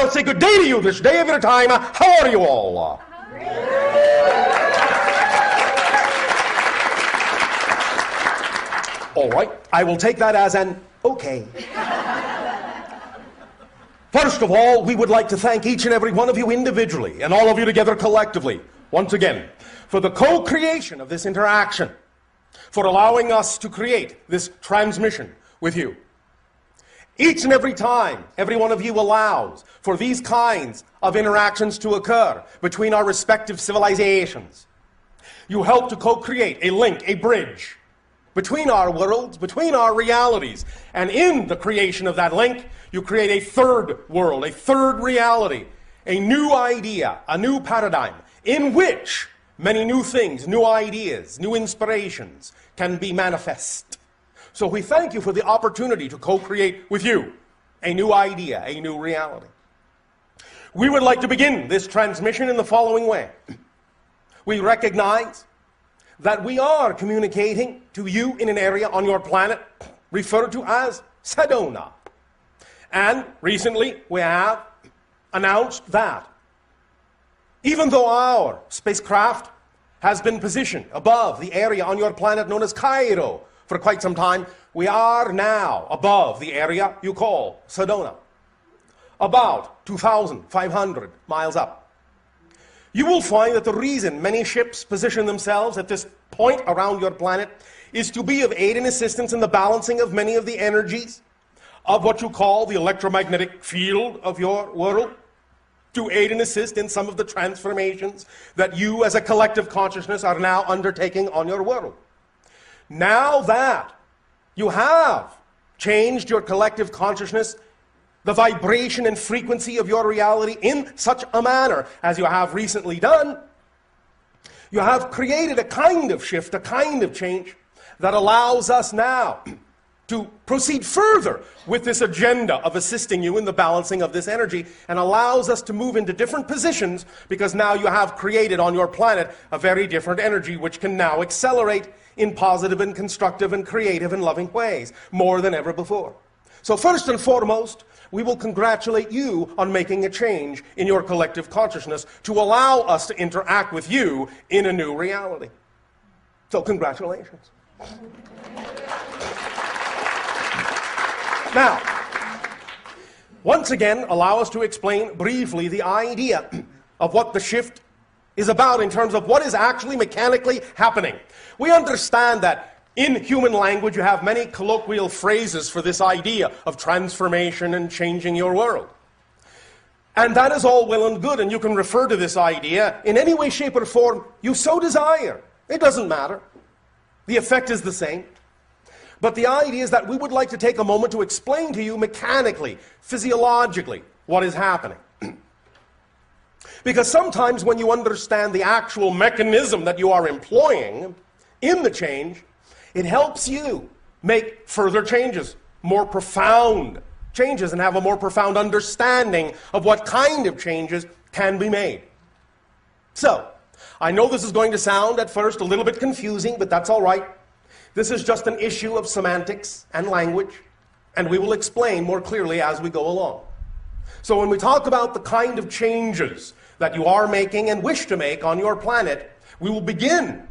I'll say good day to you this day of your time. How are you all? All right, I will take that as an okay. First of all, we would like to thank each and every one of you individually and all of you together collectively, once again, for the co-creation of this interaction, for allowing us to create this transmission with you. Each and every time, every one of you allows for these kinds of interactions to occur between our respective civilizations. You help to co-create a link, a bridge, between our worlds, between our realities. And in the creation of that link, you create a third world, a third reality, a new idea, a new paradigm, in which many new things, new ideas, new inspirations can be manifest. So we thank you for the opportunity to co-create with you a new idea, a new reality. We would like to begin this transmission in the following way. We recognize that we are communicating to you in an area on your planet referred to as Sedona. And recently we have announced that even though our spacecraft has been positioned above the area on your planet known as Cairo for quite some time, we are now above the area you call Sedona, about 2,500 miles up. You will find that the reason many ships position themselves at this point around your planet is to be of aid and assistance in the balancing of many of the energies of what you call the electromagnetic field of your world, to aid and assist in some of the transformations that you as a collective consciousness are now undertaking on your world. Now that you have changed your collective consciousness, the vibration and frequency of your reality in such a manner as you have recently done, you have created a kind of shift, a kind of change that allows us now to proceed further with this agenda of assisting you in the balancing of this energy, and allows us to move into different positions because now you have created on your planet a very different energy which can now accelerate in positive and constructive and creative and loving ways more than ever before. So first and foremost, we will congratulate you on making a change in your collective consciousness to allow us to interact with you in a new reality. So congratulations. Now, once again, allow us to explain briefly the idea of what the shift is about in terms of what is actually mechanically happening. We understand that in human language, you have many colloquial phrases for this idea of transformation and changing your world. And that is all well and good, and you can refer to this idea in any way, shape, or form you so desire. It doesn't matter. The effect is the same. But the idea is that we would like to take a moment to explain to you mechanically, physiologically, what is happening. Because sometimes when you understand the actual mechanism that you are employing in the change, it helps you make further changes, more profound changes, and have a more profound understanding of what kind of changes can be made. So, I know this is going to sound at first a little bit confusing, but that's all right. This is just an issue of semantics and language, and we will explain more clearly as we go along. So when we talk about the kind of changes that you are making and wish to make on your planet, we will begin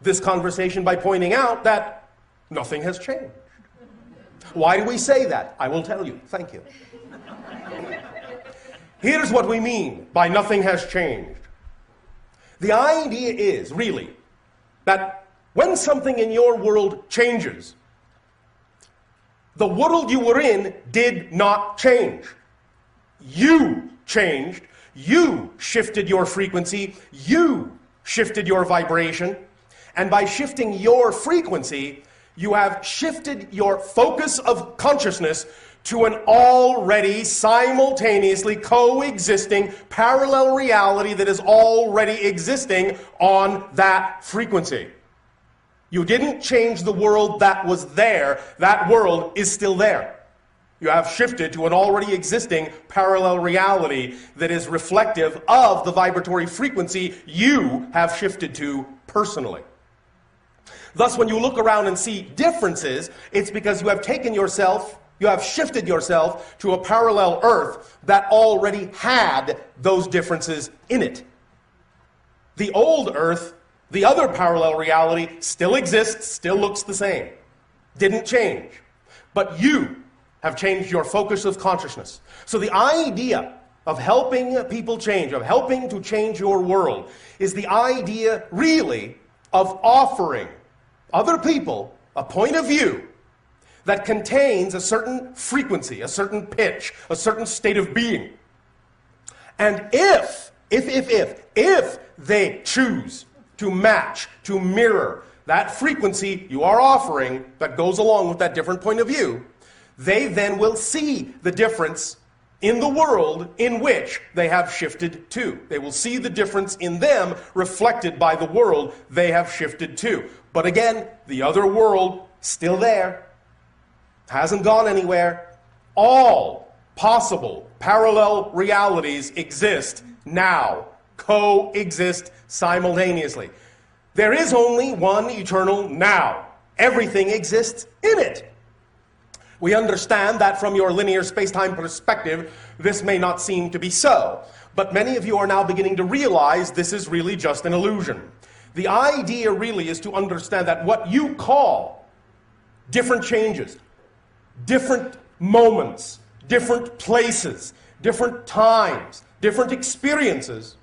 this conversation by pointing out that nothing has changed. Why do we say that? I will tell you. Thank you. Here's what we mean by nothing has changed. The idea is really that when something in your world changes, the world you were in did not change. You changed. You shifted your frequency. You shifted your vibration. And by shifting your frequency, you have shifted your focus of consciousness to an already simultaneously coexisting parallel reality that is already existing on that frequency. You didn't change the world that was there. That world is still there. You have shifted to an already existing parallel reality that is reflective of the vibratory frequency you have shifted to personally. Thus, when you look around and see differences, it's because you have taken yourself You have shifted yourself to a parallel Earth that already had those differences in it. The old Earth, the other parallel reality, still exists, still looks the same. Didn't change. But you have changed your focus of consciousness. So the idea of helping people change, of helping to change your world, is the idea really of offering other people a point of view that contains a certain frequency, a certain pitch, a certain state of being. And if they choose to match, to mirror that frequency you are offering that goes along with that different point of view, they then will see the difference in the world in which they have shifted to. They will see the difference in them reflected by the world they have shifted to. But again, the other world, still there, hasn't gone anywhere. All possible parallel realities exist now, coexist simultaneously. There is only one eternal now. Everything exists in it. We understand that from your linear space-time perspective, this may not seem to be so, but many of you are now beginning to realize this is really just an illusion. The idea really is to understand that what you call different changes, different moments, different places, different times, different experiences,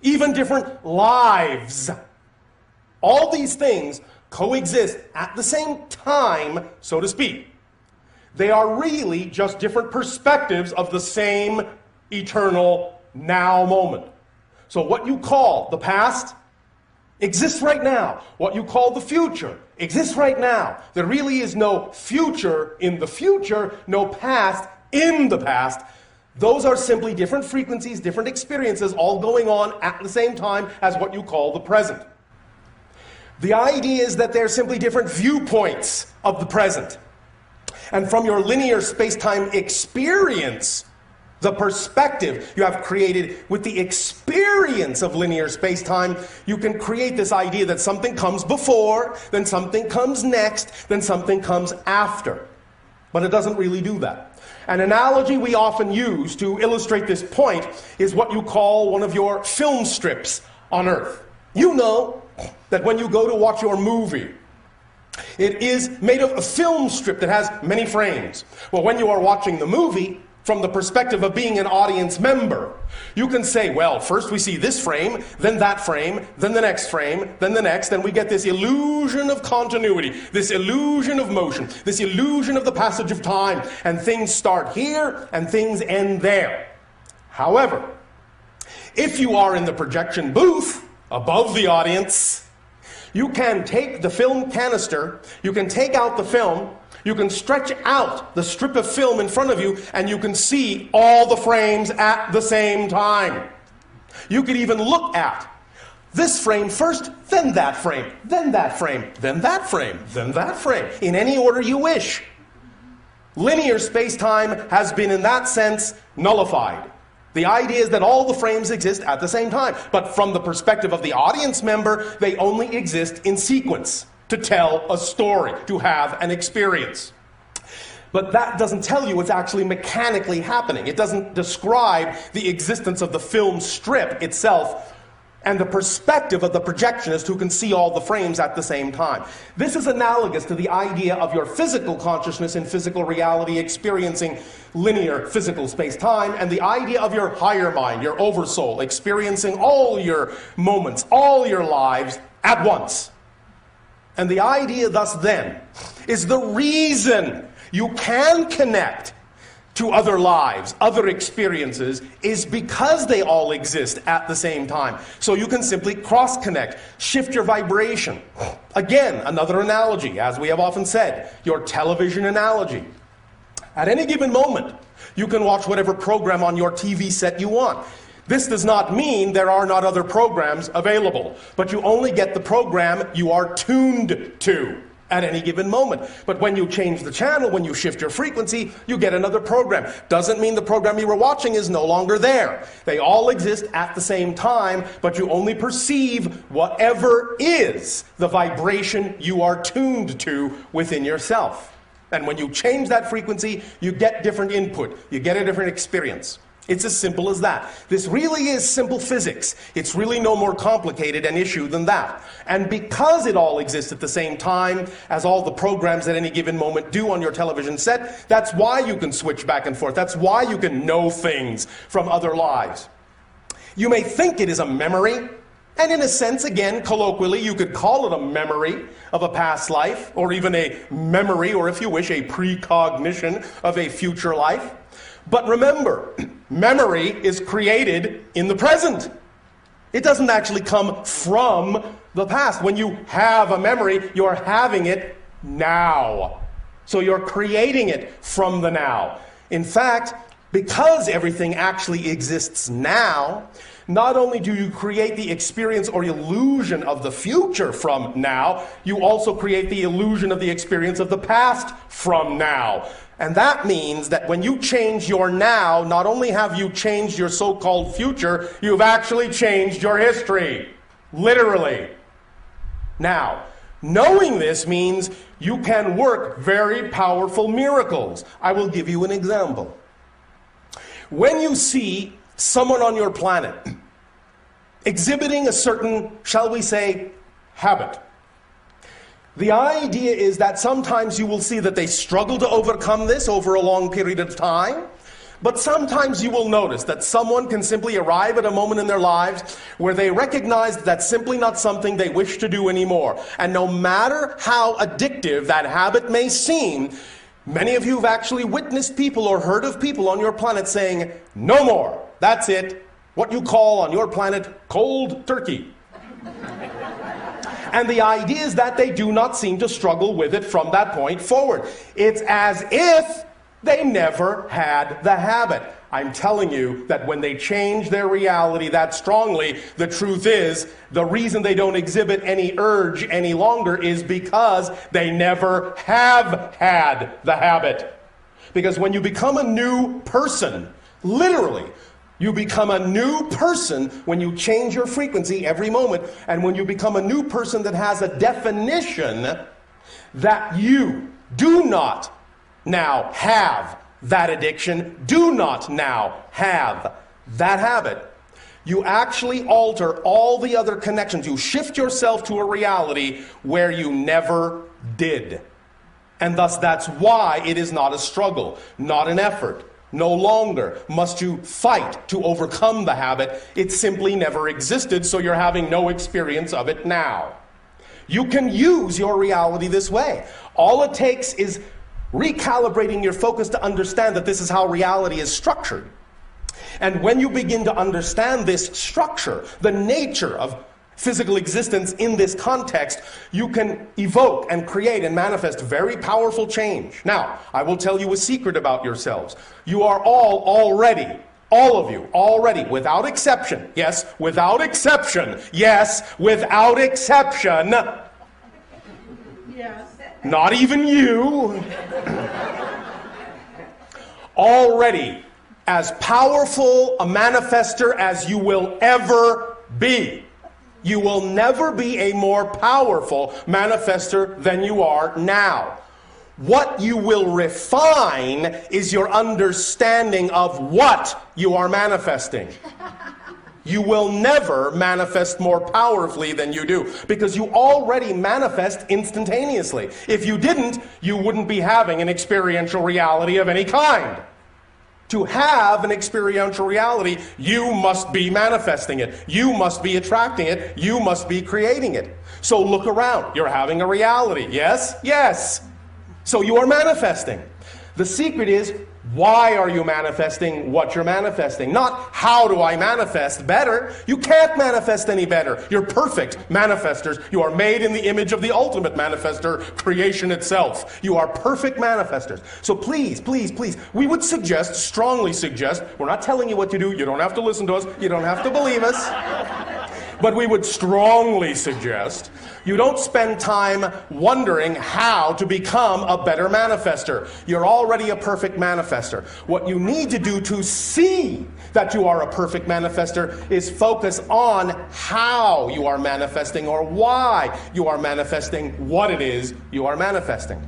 even different lives, all these things coexist at the same time, so to speak. They are really just different perspectives of the same eternal now moment. So what you call the past exists right now. What you call the future exists right now. There really is no future in the future, no past in the past. Those are simply different frequencies, different experiences, all going on at the same time as what you call the present. The idea is that they're simply different viewpoints of the present. And from your linear space-time experience, the perspective you have created with the experience of linear space-time, you can create this idea that something comes before, then something comes next, then something comes after. But it doesn't really do that. An analogy we often use to illustrate this point is what you call one of your film strips on Earth. You know that when you go to watch your movie, it is made of a film strip that has many frames. Well, when you are watching the movie, from the perspective of being an audience member, you can say, well, first we see this frame, then that frame, then the next frame, then the next, and we get this illusion of continuity, this illusion of motion, this illusion of the passage of time, and things start here and things end there. However, if you are in the projection booth above the audience, you can take the film canister, you can take out the film, you can stretch out the strip of film in front of you, and you can see all the frames at the same time. You could even look at this frame first, then that frame, then that frame, then that frame, then that frame, in any order you wish. Linear space-time has been, in that sense, nullified. The idea is that all the frames exist at the same time, but from the perspective of the audience member, they only exist in sequence, to tell a story, to have an experience. But that doesn't tell you what's actually mechanically happening. It doesn't describe the existence of the film strip itself and the perspective of the projectionist who can see all the frames at the same time. This is analogous to the idea of your physical consciousness in physical reality experiencing linear physical space-time, and the idea of your higher mind, your oversoul, experiencing all your moments, all your lives at once. And the idea thus then is the reason you can connect to other lives, other experiences, is because they all exist at the same time. So you can simply cross-connect, shift your vibration. Again, another analogy, as we have often said, your television analogy. At any given moment, you can watch whatever program on your TV set you want. This does not mean there are not other programs available, but you only get the program you are tuned to at any given moment. But when you change the channel, when you shift your frequency, you get another program. Doesn't mean the program you were watching is no longer there. They all exist at the same time, but you only perceive whatever is the vibration you are tuned to within yourself. And when you change that frequency, you get different input. You get a different experience. It's as simple as that. This really is simple physics. It's really no more complicated an issue than that. And because it all exists at the same time as all the programs at any given moment do on your television set, that's why you can switch back and forth. That's why you can know things from other lives. You may think it is a memory, and in a sense, again, colloquially, you could call it a memory of a past life, or even a memory, or if you wish, a precognition of a future life. But remember, memory is created in the present. It doesn't actually come from the past. When you have a memory, you're having it now. So you're creating it from the now. In fact, because everything actually exists now, not only do you create the experience or illusion of the future from now, you also create the illusion of the experience of the past from now. And that means that when you change your now, not only have you changed your so-called future, you've actually changed your history. Literally. Now, knowing this means you can work very powerful miracles. I will give you an example. When you see someone on your planet exhibiting a certain, shall we say, habit, the idea is that sometimes you will see that they struggle to overcome this over a long period of time, but sometimes you will notice that someone can simply arrive at a moment in their lives where they recognize that that's simply not something they wish to do anymore. And no matter how addictive that habit may seem, many of you have actually witnessed people or heard of people on your planet saying, "No more, that's it," what you call on your planet cold turkey. And the idea is that they do not seem to struggle with it from that point forward. It's as if they never had the habit. I'm telling you that when they change their reality that strongly, the truth is, the reason they don't exhibit any urge any longer is because they never have had the habit. Because when you become a new person, literally, you become a new person when you change your frequency every moment, and when you become a new person that has a definition that you do not now have that addiction, do not now have that habit. You actually alter all the other connections. You shift yourself to a reality where you never did. And thus that's why it is not a struggle, not an effort. No longer must you fight to overcome the habit. It simply never existed, so you're having no experience of it now. You can use your reality this way. All it takes is recalibrating your focus to understand that this is how reality is structured. And when you begin to understand this structure, the nature of physical existence in this context, you can evoke and create and manifest very powerful change. Now, I will tell you a secret about yourselves. You are all of you already, without exception, yes, without exception, yes, without exception, yes, not even you, already as powerful a manifester as you will ever be. You will never be a more powerful manifester than you are now. What you will refine is your understanding of what you are manifesting. You will never manifest more powerfully than you do, because you already manifest instantaneously. If you didn't, you wouldn't be having an experiential reality of any kind. To have an experiential reality, you must be manifesting it. You must be attracting it. You must be creating it. So look around. You're having a reality. Yes? Yes. So you are manifesting. The secret is, why are you manifesting what you're manifesting? Not how do I manifest better. You can't manifest any better. You're perfect manifestors. You are made in the image of the ultimate manifester, creation itself. You are perfect manifestors. So please, please, please, we would suggest, strongly suggest, we're not telling you what to do. You don't have to listen to us. You don't have to believe us. But we would strongly suggest you don't spend time wondering how to become a better manifester. You're already a perfect manifester. What you need to do to see that you are a perfect manifester is focus on how you are manifesting, or why you are manifesting what it is you are manifesting.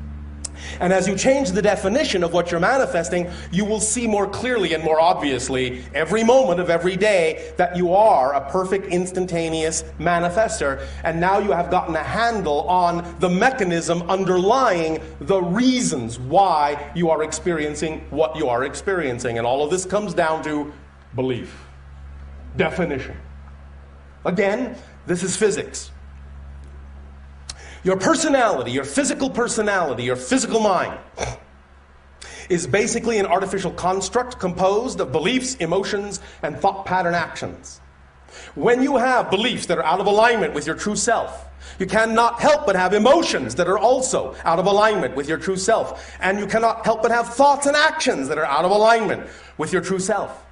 And as you change the definition of what you're manifesting, you will see more clearly and more obviously every moment of every day that you are a perfect instantaneous manifester. And now you have gotten a handle on the mechanism underlying the reasons why you are experiencing what you are experiencing. And all of this comes down to belief, definition. Again, this is physics. Your personality, your physical mind, is basically an artificial construct composed of beliefs, emotions, and thought pattern actions. When you have beliefs that are out of alignment with your true self, you cannot help but have emotions that are also out of alignment with your true self. And you cannot help but have thoughts and actions that are out of alignment with your true self.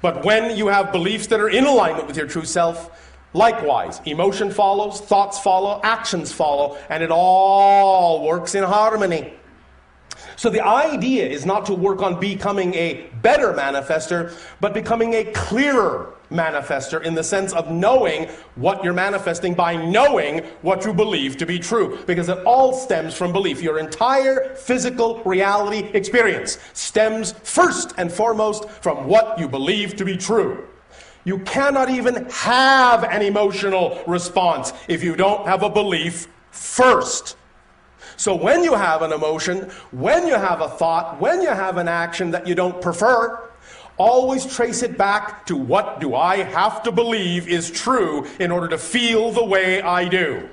But when you have beliefs that are in alignment with your true self, likewise, emotion follows, thoughts follow, actions follow, and it all works in harmony. So the idea is not to work on becoming a better manifester, but becoming a clearer manifester in the sense of knowing what you're manifesting by knowing what you believe to be true. Because it all stems from belief. Your entire physical reality experience stems first and foremost from what you believe to be true. You cannot even have an emotional response if you don't have a belief first. So when you have an emotion, when you have a thought, when you have an action that you don't prefer, always trace it back to what do I have to believe is true in order to feel the way I do.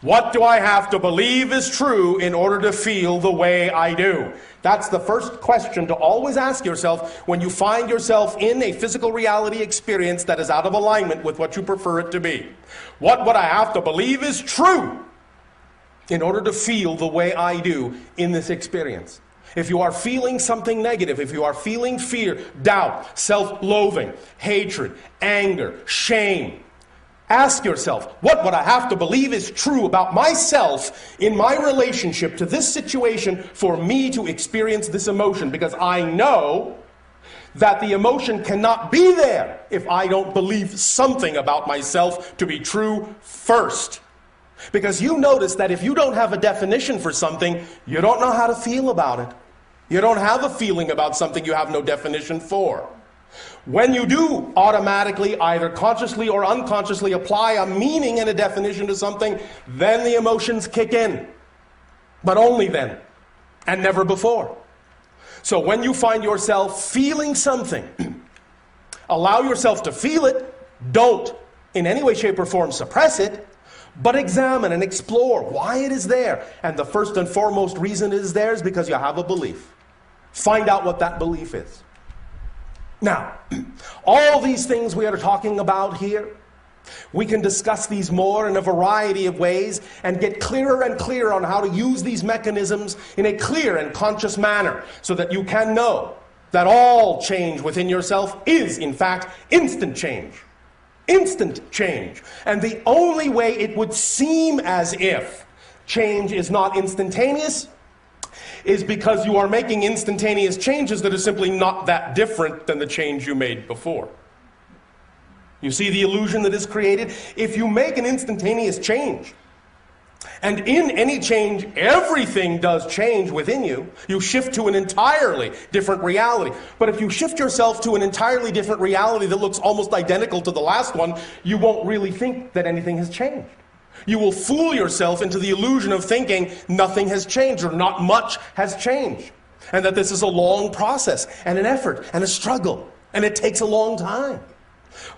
What do I have to believe is true in order to feel the way I do? That's the first question to always ask yourself when you find yourself in a physical reality experience that is out of alignment with what you prefer it to be. What would I have to believe is true in order to feel the way I do in this experience? If you are feeling something negative, if you are feeling fear, doubt, self-loathing, hatred, anger, shame, ask yourself, what would I have to believe is true about myself in my relationship to this situation for me to experience this emotion? Because I know that the emotion cannot be there if I don't believe something about myself to be true first. Because you notice that if you don't have a definition for something, you don't know how to feel about it. You don't have a feeling about something you have no definition for. When you do automatically, either consciously or unconsciously, apply a meaning and a definition to something, then the emotions kick in. But only then, and never before. So when you find yourself feeling something, allow yourself to feel it. Don't, in any way, shape, or form, suppress it, but examine and explore why it is there. And the first and foremost reason it is there is because you have a belief. Find out what that belief is. Now, all these things we are talking about here, we can discuss these more in a variety of ways and get clearer and clearer on how to use these mechanisms in a clear and conscious manner so that you can know that all change within yourself is, in fact, instant change. Instant change. And the only way it would seem as if change is not instantaneous is because you are making instantaneous changes that are simply not that different than the change you made before. You see the illusion that is created? If you make an instantaneous change, and in any change, everything does change within you, you shift to an entirely different reality. But if you shift yourself to an entirely different reality that looks almost identical to the last one, you won't really think that anything has changed. You will fool yourself into the illusion of thinking nothing has changed or not much has changed. And that this is a long process and an effort and a struggle. And it takes a long time.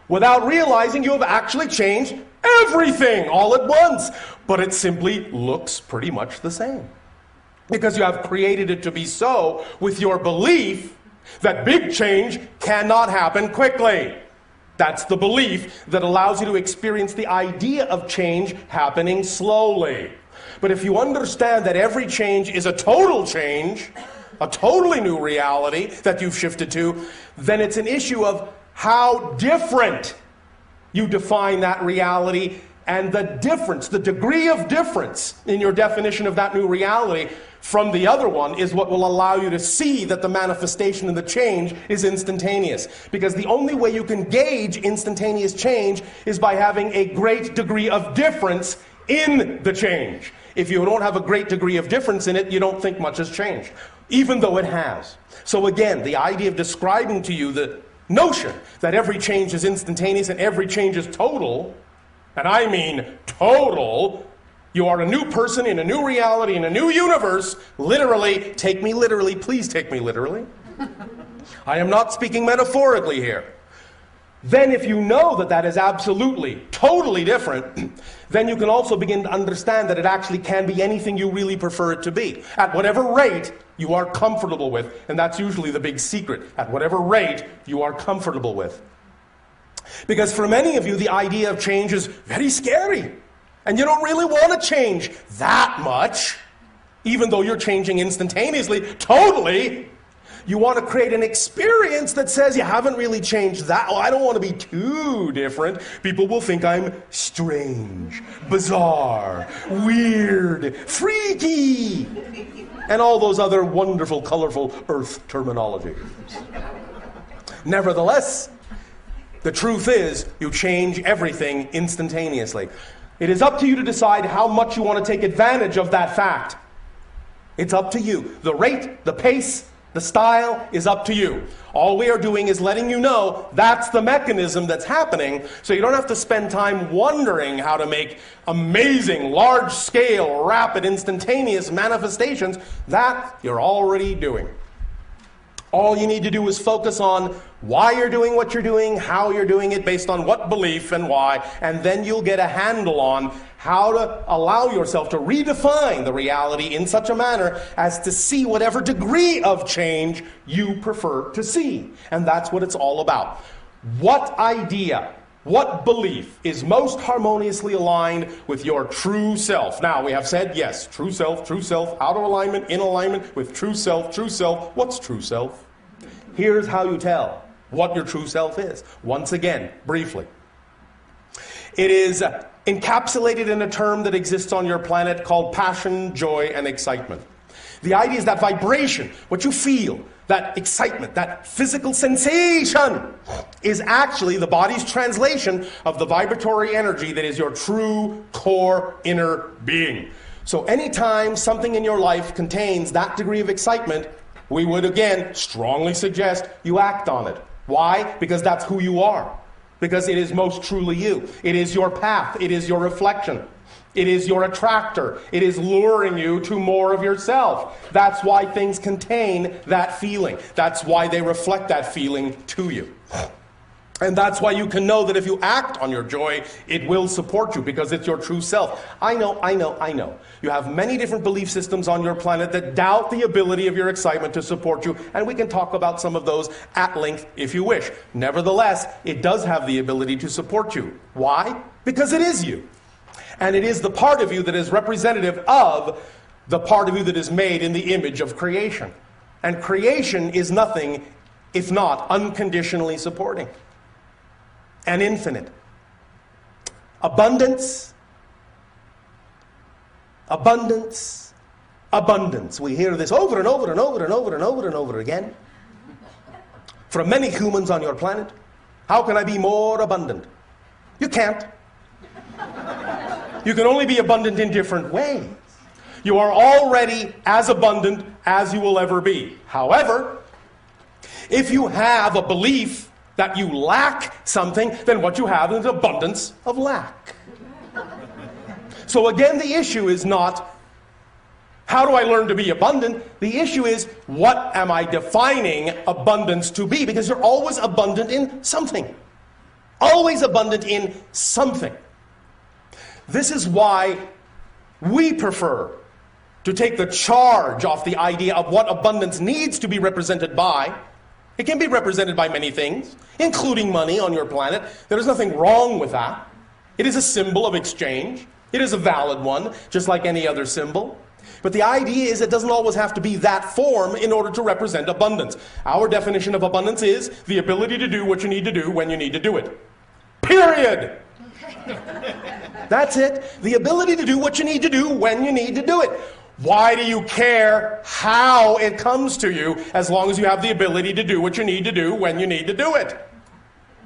Without realizing you have actually changed everything all at once. But it simply looks pretty much the same. Because you have created it to be so with your belief that big change cannot happen quickly. That's the belief that allows you to experience the idea of change happening slowly. But if you understand that every change is a total change, a totally new reality that you've shifted to, then it's an issue of how different you define that reality, and the difference, the degree of difference in your definition of that new reality from the other one is what will allow you to see that the manifestation of the change is instantaneous. Because the only way you can gauge instantaneous change is by having a great degree of difference in the change. If you don't have a great degree of difference in it, you don't think much has changed, even though it has. So again, the idea of describing to you the notion that every change is instantaneous and every change is total, and I mean total, you are a new person in a new reality, in a new universe, literally, take me literally, please take me literally. I am not speaking metaphorically here. Then if you know that that is absolutely, totally different, then you can also begin to understand that it actually can be anything you really prefer it to be, at whatever rate you are comfortable with. And that's usually the big secret, at whatever rate you are comfortable with. Because for many of you, the idea of change is very scary. And you don't really want to change that much, even though you're changing instantaneously, totally. You want to create an experience that says you haven't really changed that. Oh, I don't want to be too different. People will think I'm strange, bizarre, weird, freaky, and all those other wonderful, colorful earth terminologies. Nevertheless, the truth is you change everything instantaneously. It is up to you to decide how much you want to take advantage of that fact. It's up to you. The rate, the pace, the style is up to you. All we are doing is letting you know that's the mechanism that's happening, so you don't have to spend time wondering how to make amazing, large-scale, rapid, instantaneous manifestations. That you're already doing. All you need to do is focus on why you're doing what you're doing, how you're doing it, based on what belief and why, and then you'll get a handle on how to allow yourself to redefine the reality in such a manner as to see whatever degree of change you prefer to see. And that's what it's all about. What idea, what belief is most harmoniously aligned with your true self? Now, we have said, yes, true self, out of alignment, in alignment with true self, true self. What's true self? Here's how you tell what your true self is. Once again, briefly. It is encapsulated in a term that exists on your planet called passion, joy, and excitement. The idea is that vibration, what you feel, that excitement, that physical sensation, is actually the body's translation of the vibratory energy that is your true core inner being. So anytime something in your life contains that degree of excitement, we would again strongly suggest you act on it. Why? Because that's who you are. Because it is most truly you. It is your path. It is your reflection. It is your attractor. It is luring you to more of yourself. That's why things contain that feeling. That's why they reflect that feeling to you. And that's why you can know that if you act on your joy, it will support you, because it's your true self. I know. You have many different belief systems on your planet that doubt the ability of your excitement to support you, and we can talk about some of those at length if you wish. Nevertheless, it does have the ability to support you. Why? Because it is you. And it is the part of you that is representative of the part of you that is made in the image of creation. And creation is nothing if not unconditionally supporting and infinite. Abundance, abundance, abundance. We hear this over and over and over and over and over and over again from many humans on your planet. How can I be more abundant? You can't. You can only be abundant in different ways. You are already as abundant as you will ever be. However, if you have a belief that you lack something, then what you have is an abundance of lack. So again, the issue is not, how do I learn to be abundant? The issue is, what am I defining abundance to be? Because you're always abundant in something. Always abundant in something. This is why we prefer to take the charge off the idea of what abundance needs to be represented by. It can be represented by many things, including money on your planet. There is nothing wrong with that. It is a symbol of exchange. It is a valid one, just like any other symbol. But the idea is it doesn't always have to be that form in order to represent abundance. Our definition of abundance is the ability to do what you need to do when you need to do it. Period. That's it. The ability to do what you need to do when you need to do it. Why do you care how it comes to you as long as you have the ability to do what you need to do when you need to do it?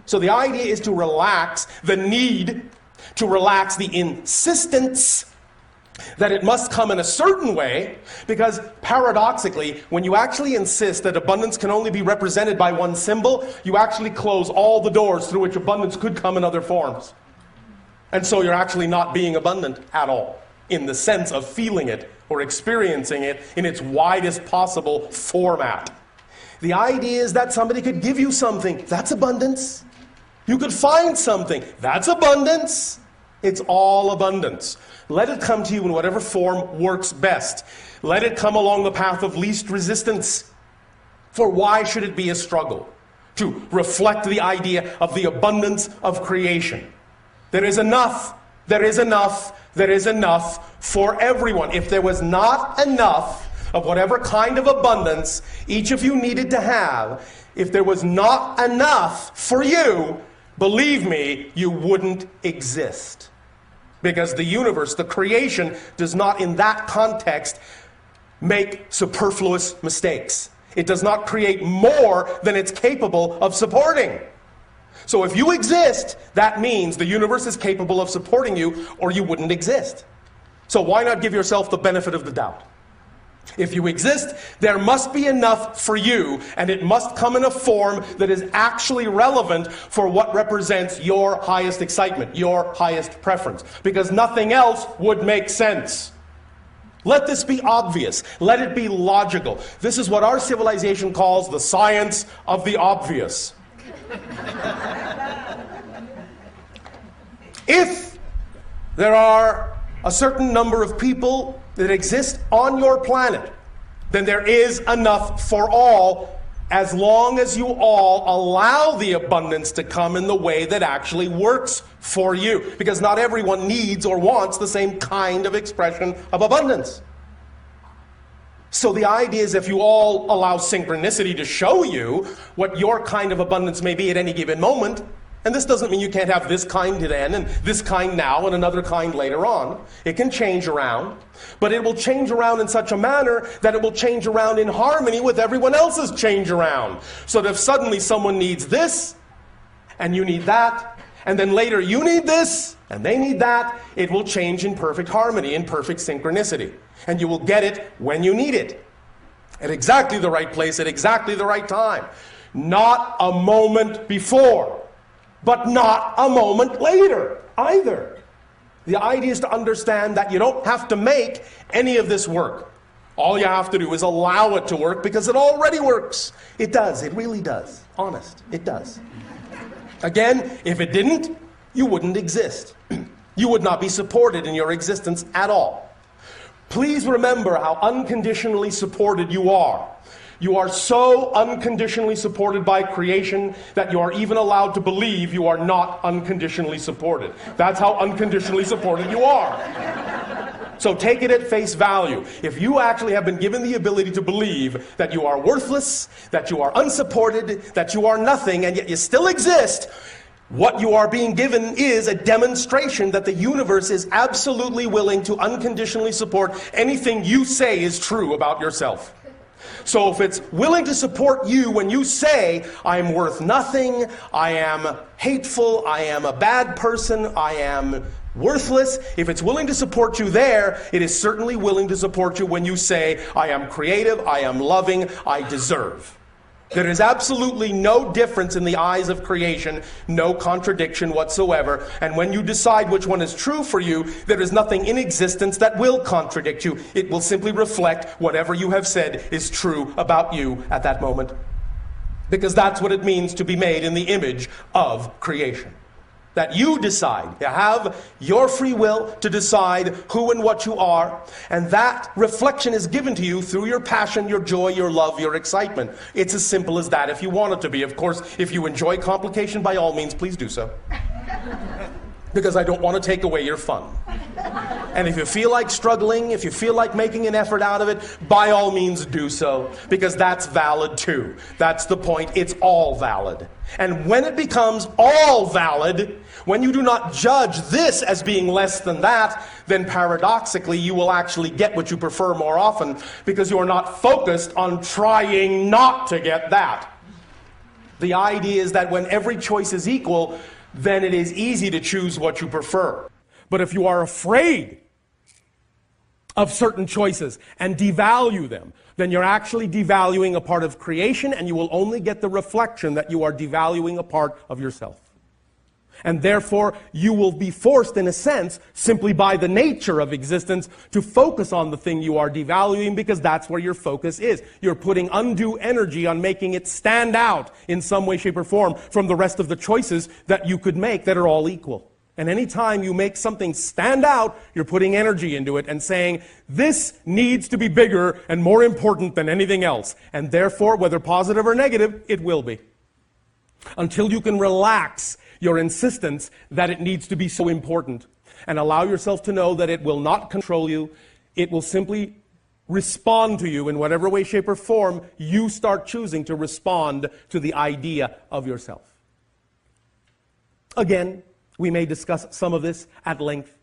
So the idea is to relax the need, to relax the insistence that it must come in a certain way, because paradoxically, when you actually insist that abundance can only be represented by one symbol, you actually close all the doors through which abundance could come in other forms. And so you're actually not being abundant at all, in the sense of feeling it or experiencing it in its widest possible format. The idea is that somebody could give you something. That's abundance. You could find something. That's abundance. It's all abundance. Let it come to you in whatever form works best. Let it come along the path of least resistance. For why should it be a struggle? To reflect the idea of the abundance of creation. There is enough. There is enough. There is enough for everyone. If there was not enough of whatever kind of abundance each of you needed to have, if there was not enough for you, believe me, you wouldn't exist. Because the universe, the creation, does not in that context make superfluous mistakes. It does not create more than it's capable of supporting. So if you exist, that means the universe is capable of supporting you, or you wouldn't exist. So why not give yourself the benefit of the doubt? If you exist, there must be enough for you, and it must come in a form that is actually relevant for what represents your highest excitement, your highest preference, because nothing else would make sense. Let this be obvious. Let it be logical. This is what our civilization calls the science of the obvious. If there are a certain number of people that exist on your planet, then there is enough for all, as long as you all allow the abundance to come in the way that actually works for you. Because not everyone needs or wants the same kind of expression of abundance. So the idea is, if you all allow synchronicity to show you what your kind of abundance may be at any given moment, and this doesn't mean you can't have this kind then, and this kind now, and another kind later on. It can change around, but it will change around in such a manner that it will change around in harmony with everyone else's change around. So that if suddenly someone needs this, and you need that, and then later you need this, and they need that, it will change in perfect harmony, in perfect synchronicity. And you will get it when you need it. At exactly the right place, at exactly the right time. Not a moment before. But not a moment later either. The idea is to understand that you don't have to make any of this work. All you have to do is allow it to work, because it already works. It does. It really does. Honest. It does. Again, if it didn't, you wouldn't exist. You would not be supported in your existence at all. Please remember how unconditionally supported you are. You are so unconditionally supported by creation that you are even allowed to believe you are not unconditionally supported. That's how unconditionally supported you are. So take it at face value. If you actually have been given the ability to believe that you are worthless, that you are unsupported, that you are nothing, and yet you still exist, what you are being given is a demonstration that the universe is absolutely willing to unconditionally support anything you say is true about yourself. So if it's willing to support you when you say, I am worth nothing, I am hateful, I am a bad person, I am worthless, if it's willing to support you there, it is certainly willing to support you when you say, I am creative, I am loving, I deserve. There is absolutely no difference in the eyes of creation, no contradiction whatsoever. And when you decide which one is true for you, there is nothing in existence that will contradict you. It will simply reflect whatever you have said is true about you at that moment. Because that's what it means to be made in the image of creation. That you decide, you have your free will to decide who and what you are, and that reflection is given to you through your passion, your joy, your love, your excitement. It's as simple as that if you want it to be. Of course, if you enjoy complication, by all means, please do so. Because I don't want to take away your fun. And if you feel like struggling, if you feel like making an effort out of it, by all means do so, because that's valid too. That's the point. It's all valid. And when it becomes all valid, when you do not judge this as being less than that, then paradoxically you will actually get what you prefer more often, because you are not focused on trying not to get that. The idea is that when every choice is equal, then it is easy to choose what you prefer. But if you are afraid of certain choices and devalue them, then you're actually devaluing a part of creation, and you will only get the reflection that you are devaluing a part of yourself. And therefore, you will be forced, in a sense, simply by the nature of existence, to focus on the thing you are devaluing, because that's where your focus is. You're putting undue energy on making it stand out in some way, shape, or form from the rest of the choices that you could make that are all equal. And any time you make something stand out, you're putting energy into it and saying, this needs to be bigger and more important than anything else. And therefore, whether positive or negative, it will be. Until you can relax your insistence that it needs to be so important and allow yourself to know that it will not control you, it will simply respond to you in whatever way, shape, or form you start choosing to respond to the idea of yourself. Again, we may discuss some of this at length.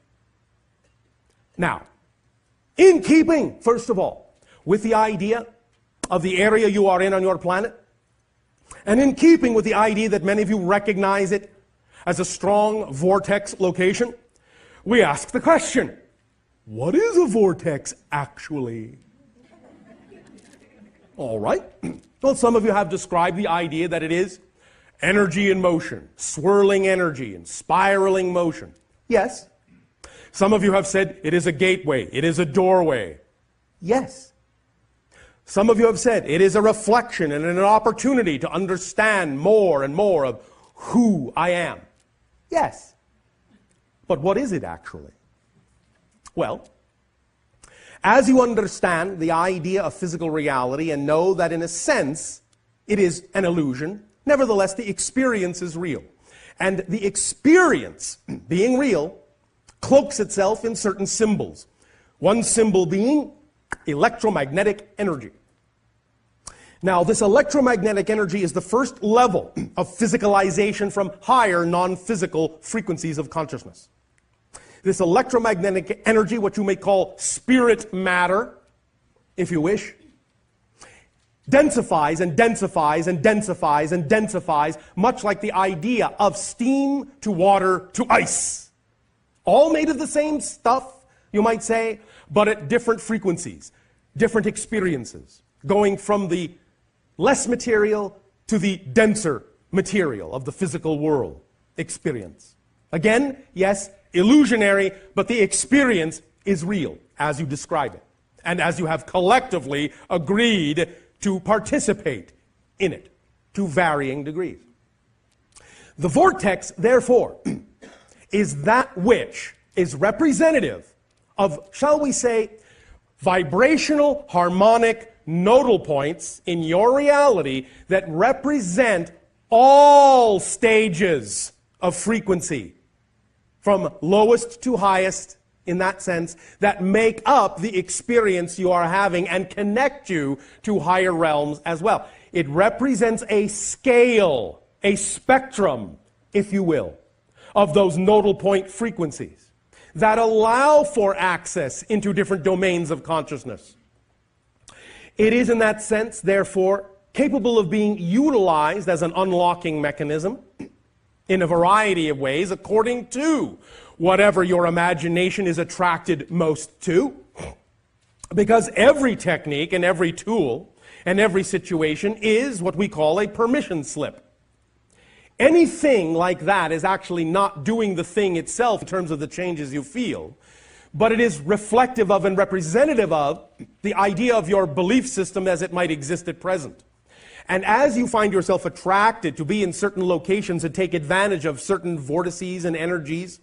Now, in keeping, first of all, with the idea of the area you are in on your planet, and in keeping with the idea that many of you recognize it as a strong vortex location, we ask the question, what is a vortex actually? All right. Well, some of you have described the idea that it is energy in motion, swirling energy and spiraling motion. Yes. Some of you have said it is a gateway, it is a doorway. Yes. Some of you have said it is a reflection and an opportunity to understand more and more of who I am. Yes. But what is it actually? Well, as you understand the idea of physical reality and know that in a sense it is an illusion, nevertheless the experience is real. And the experience, being real, cloaks itself in certain symbols. One symbol being electromagnetic energy. Now, this electromagnetic energy is the first level of physicalization from higher non-physical frequencies of consciousness. This electromagnetic energy, what you may call spirit matter, if you wish, densifies and densifies and densifies and densifies, much like the idea of steam to water to ice. All made of the same stuff, you might say, but at different frequencies, different experiences, going from the less material to the denser material of the physical world experience. Again, yes, illusionary, but the experience is real as you describe it, and as you have collectively agreed to participate in it to varying degrees. The vortex, therefore, is that which is representative of, shall we say, vibrational, harmonic, nodal points in your reality that represent all stages of frequency, from lowest to highest, in that sense, that make up the experience you are having and connect you to higher realms as well. It represents a scale, a spectrum, if you will, of those nodal point frequencies that allow for access into different domains of consciousness. It is, in that sense, therefore, capable of being utilized as an unlocking mechanism in a variety of ways according to whatever your imagination is attracted most to. Because every technique and every tool and every situation is what we call a permission slip. Anything like that is actually not doing the thing itself in terms of the changes you feel, but it is reflective of and representative of the idea of your belief system as it might exist at present. And as you find yourself attracted to be in certain locations and take advantage of certain vortices and energies,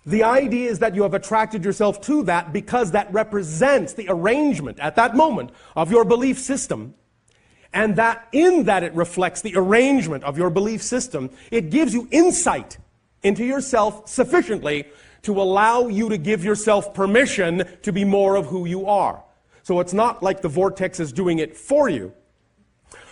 the idea is that you have attracted yourself to that because that represents the arrangement at that moment of your belief system, and that in that it reflects the arrangement of your belief system. It gives you insight into yourself sufficiently to allow you to give yourself permission to be more of who you are. So it's not like the vortex is doing it for you,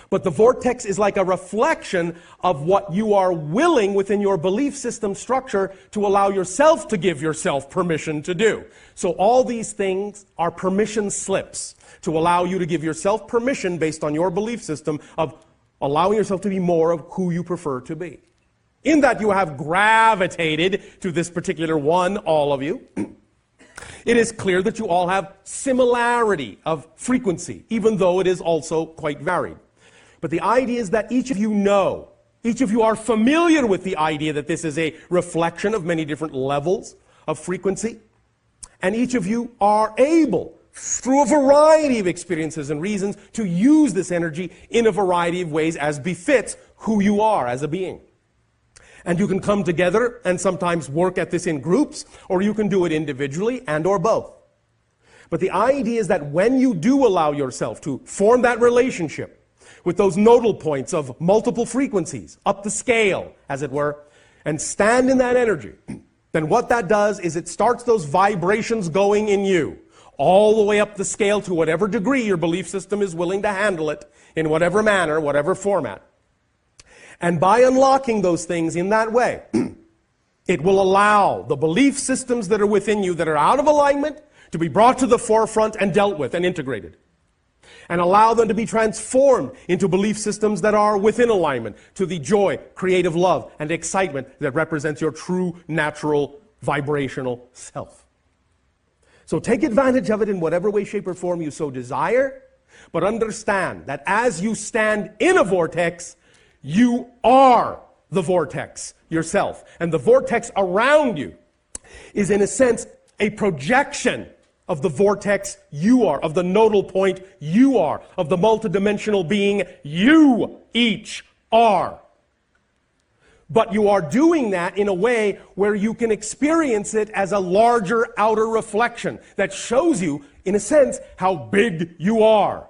but the vortex is like a reflection of what you are willing within your belief system structure to allow yourself to give yourself permission to do. So all these things are permission slips to allow you to give yourself permission based on your belief system of allowing yourself to be more of who you prefer to be. In that you have gravitated to this particular one, all of you, It is clear that you all have similarity of frequency, even though it is also quite varied. But the idea is that each of you know, each of you are familiar with the idea that this is a reflection of many different levels of frequency, and each of you are able, through a variety of experiences and reasons, to use this energy in a variety of ways as befits who you are as a being. And you can come together and sometimes work at this in groups, or you can do it individually and or both. But the idea is that when you do allow yourself to form that relationship with those nodal points of multiple frequencies, up the scale, as it were, and stand in that energy, then what that does is it starts those vibrations going in you, all the way up the scale to whatever degree your belief system is willing to handle it, in whatever manner, whatever format. And by unlocking those things in that way, it will allow the belief systems that are within you that are out of alignment to be brought to the forefront and dealt with and integrated. And allow them to be transformed into belief systems that are within alignment to the joy, creative love, and excitement that represents your true, natural, vibrational self. So take advantage of it in whatever way, shape, or form you so desire, but understand that as you stand in a vortex, you are the vortex yourself. And the vortex around you is, in a sense, a projection of the vortex you are, of the nodal point you are, of the multidimensional being you each are. But you are doing that in a way where you can experience it as a larger outer reflection that shows you, in a sense, how big you are.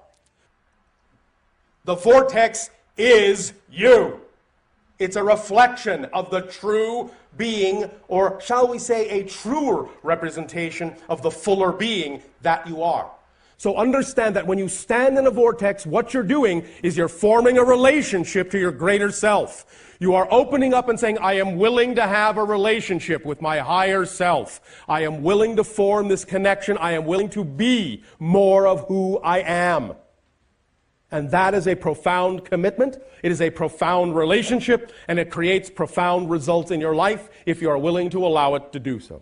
The vortex is you. It's a reflection of the true being, or shall we say a truer representation of the fuller being that you are. So understand that when you stand in a vortex, what you're doing is you're forming a relationship to your greater self. You are opening up and saying, I am willing to have a relationship with my higher self. I am willing to form this connection. I am willing to be more of who I am. And that is a profound commitment. It is a profound relationship, and it creates profound results in your life if you are willing to allow it to do so.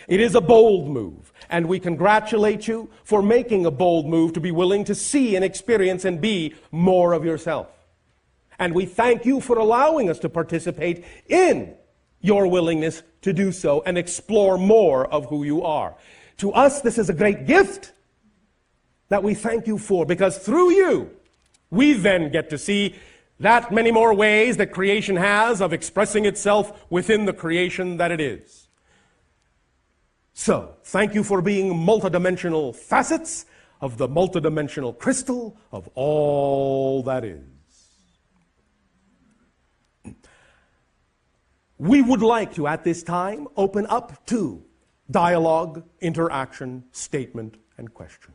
It is a bold move, and we congratulate you for making a bold move to be willing to see and experience and be more of yourself. And we thank you for allowing us to participate in your willingness to do so and explore more of who you are. To us, this is a great gift that we thank you for, because through you, we then get to see that many more ways that creation has of expressing itself within the creation that it is. So, thank you for being multidimensional facets of the multidimensional crystal of all that is. We would like to, at this time, open up to dialogue, interaction, statement, and question.